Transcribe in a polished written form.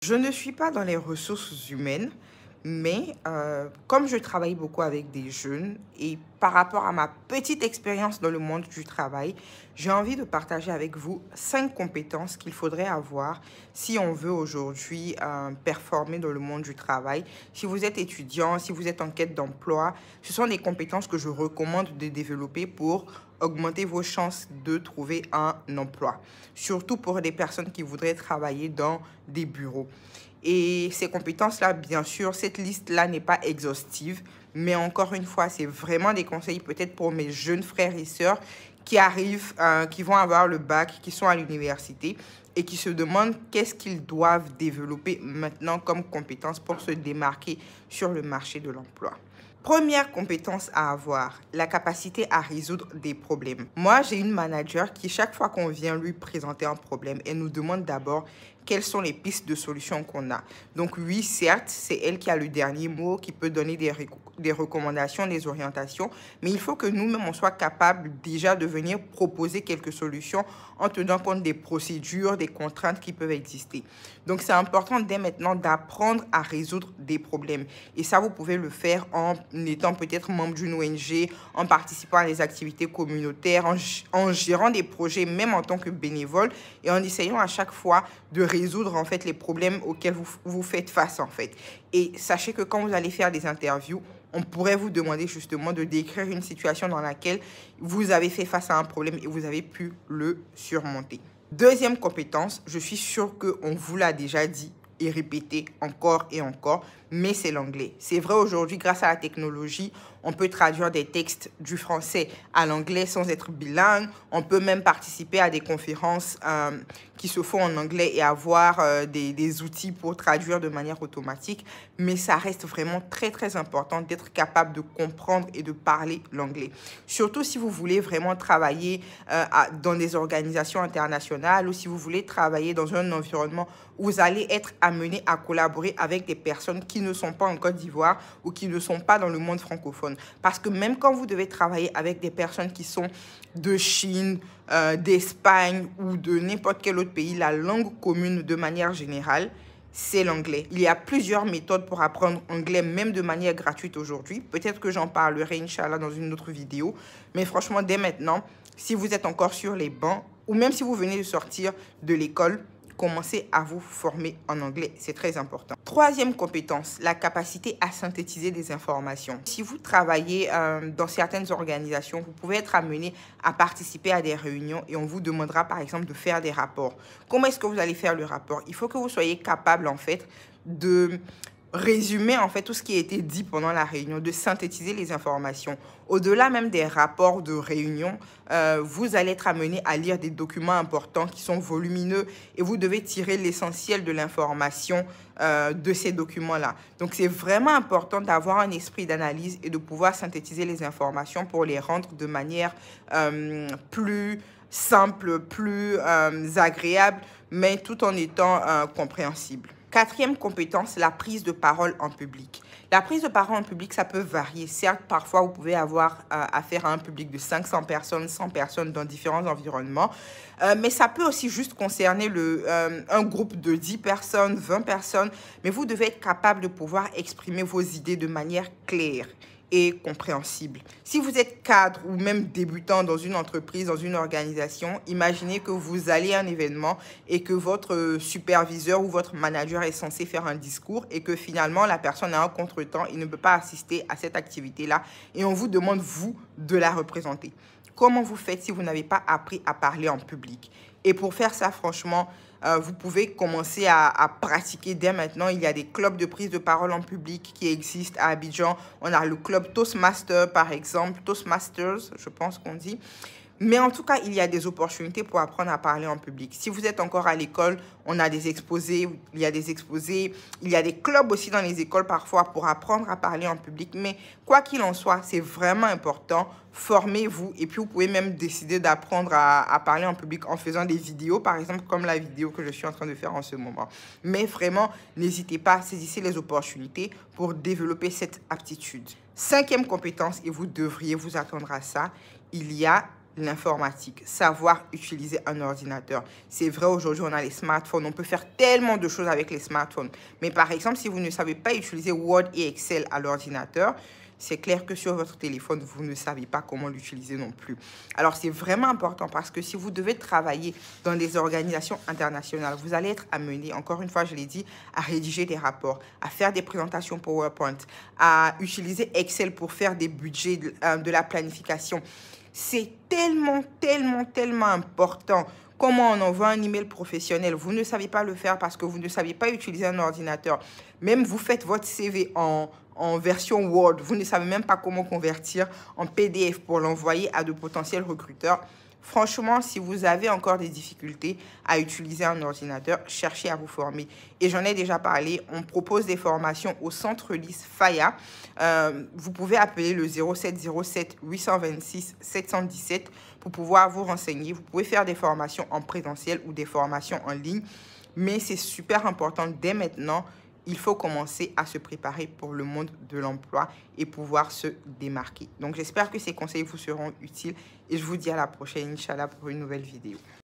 Je ne suis pas dans les ressources humaines, mais comme je travaille beaucoup avec des jeunes et par rapport à ma petite expérience dans le monde du travail, j'ai envie de partager avec vous 5 compétences qu'il faudrait avoir si on veut aujourd'hui performer dans le monde du travail. Si vous êtes étudiant, si vous êtes en quête d'emploi, ce sont des compétences que je recommande de développer pour augmenter vos chances de trouver un emploi, surtout pour des personnes qui voudraient travailler dans des bureaux. Et ces compétences-là, bien sûr, cette liste-là n'est pas exhaustive, mais encore une fois, c'est vraiment des conseils peut-être pour mes jeunes frères et sœurs qui arrivent, qui vont avoir le bac, qui sont à l'université et qui se demandent qu'est-ce qu'ils doivent développer maintenant comme compétences pour se démarquer sur le marché de l'emploi. Première compétence à avoir, la capacité à résoudre des problèmes. Moi, j'ai une manager qui, chaque fois qu'on vient lui présenter un problème, elle nous demande d'abord quelles sont les pistes de solutions qu'on a. Donc oui, certes, c'est elle qui a le dernier mot, qui peut donner des recommandations, des orientations, mais il faut que nous-mêmes, on soit capables déjà de venir proposer quelques solutions en tenant compte des procédures, des contraintes qui peuvent exister. Donc c'est important dès maintenant d'apprendre à résoudre des problèmes. Et ça, vous pouvez le faire en étant peut-être membre d'une ONG, en participant à des activités communautaires, en gérant des projets, même en tant que bénévole, et en essayant à chaque fois de résoudre en fait les problèmes auxquels vous faites face en fait. Et sachez que quand vous allez faire des interviews, on pourrait vous demander justement de décrire une situation dans laquelle vous avez fait face à un problème et vous avez pu le surmonter. Deuxième compétence, je suis sûre qu'on vous l'a déjà dit et répété encore et encore, mais c'est l'anglais. C'est vrai, aujourd'hui, grâce à la technologie, on peut traduire des textes du français à l'anglais sans être bilingue. On peut même participer à des conférences qui se font en anglais et avoir des outils pour traduire de manière automatique. Mais ça reste vraiment très, très important d'être capable de comprendre et de parler l'anglais. Surtout si vous voulez vraiment travailler dans des organisations internationales ou si vous voulez travailler dans un environnement où vous allez être amené à collaborer avec des personnes qui ne sont pas en Côte d'Ivoire ou qui ne sont pas dans le monde francophone. Parce que même quand vous devez travailler avec des personnes qui sont de Chine, d'Espagne ou de n'importe quel autre pays, la langue commune de manière générale, c'est l'anglais. Il y a plusieurs méthodes pour apprendre anglais, même de manière gratuite aujourd'hui. Peut-être que j'en parlerai, Inch'Allah, dans une autre vidéo. Mais franchement, dès maintenant, si vous êtes encore sur les bancs ou même si vous venez de sortir de l'école, commencez à vous former en anglais, c'est très important. Troisième compétence, la capacité à synthétiser des informations. Si vous travaillez dans certaines organisations, vous pouvez être amené à participer à des réunions et on vous demandera par exemple de faire des rapports. Comment est-ce que vous allez faire le rapport? Il faut que vous soyez capable en fait de résumer en fait tout ce qui a été dit pendant la réunion, de synthétiser les informations. Au-delà même des rapports de réunion, vous allez être amené à lire des documents importants qui sont volumineux et vous devez tirer l'essentiel de l'information de ces documents-là. Donc, c'est vraiment important d'avoir un esprit d'analyse et de pouvoir synthétiser les informations pour les rendre de manière plus simple, plus agréable, mais tout en étant compréhensible. Quatrième compétence, la prise de parole en public. La prise de parole en public, ça peut varier. Certes, parfois, vous pouvez avoir affaire à un public de 500 personnes, 100 personnes dans différents environnements. Mais ça peut aussi juste concerner un groupe de 10 personnes, 20 personnes. Mais vous devez être capable de pouvoir exprimer vos idées de manière claire et compréhensible. Si vous êtes cadre ou même débutant dans une entreprise, dans une organisation, imaginez que vous allez à un événement et que votre superviseur ou votre manager est censé faire un discours et que finalement la personne a un contretemps et ne peut pas assister à cette activité-là et on vous demande, vous, de la représenter. Comment vous faites si vous n'avez pas appris à parler en public? Et pour faire ça, franchement, vous pouvez commencer à pratiquer dès maintenant. Il y a des clubs de prise de parole en public qui existent à Abidjan. On a le club Toastmasters, par exemple. Toastmasters, je pense qu'on dit. Mais en tout cas, il y a des opportunités pour apprendre à parler en public. Si vous êtes encore à l'école, on a des exposés, il y a des exposés, il y a des clubs aussi dans les écoles parfois pour apprendre à parler en public. Mais quoi qu'il en soit, c'est vraiment important. Formez-vous et puis vous pouvez même décider d'apprendre à parler en public en faisant des vidéos, par exemple comme la vidéo que je suis en train de faire en ce moment. Mais vraiment, n'hésitez pas à saisir les opportunités pour développer cette aptitude. Cinquième compétence, et vous devriez vous attendre à ça, il y a l'informatique, savoir utiliser un ordinateur. C'est vrai, aujourd'hui, on a les smartphones, on peut faire tellement de choses avec les smartphones. Mais par exemple, si vous ne savez pas utiliser Word et Excel à l'ordinateur, c'est clair que sur votre téléphone, vous ne savez pas comment l'utiliser non plus. Alors, c'est vraiment important parce que si vous devez travailler dans des organisations internationales, vous allez être amené, encore une fois, je l'ai dit, à rédiger des rapports, à faire des présentations PowerPoint, à utiliser Excel pour faire des budgets, de la planification. C'est tellement, tellement, tellement important. Comment on envoie un email professionnel? Vous ne savez pas le faire parce que vous ne savez pas utiliser un ordinateur. Même vous faites votre CV en version Word. Vous ne savez même pas comment convertir en PDF pour l'envoyer à de potentiels recruteurs. Franchement, si vous avez encore des difficultés à utiliser un ordinateur, cherchez à vous former. Et j'en ai déjà parlé, on propose des formations au Centre LIS Faya. Vous pouvez appeler le 0707 826 717 pour pouvoir vous renseigner. Vous pouvez faire des formations en présentiel ou des formations en ligne. Mais c'est super important dès maintenant. Il faut commencer à se préparer pour le monde de l'emploi et pouvoir se démarquer. Donc, j'espère que ces conseils vous seront utiles et je vous dis à la prochaine, Inch'Allah, pour une nouvelle vidéo.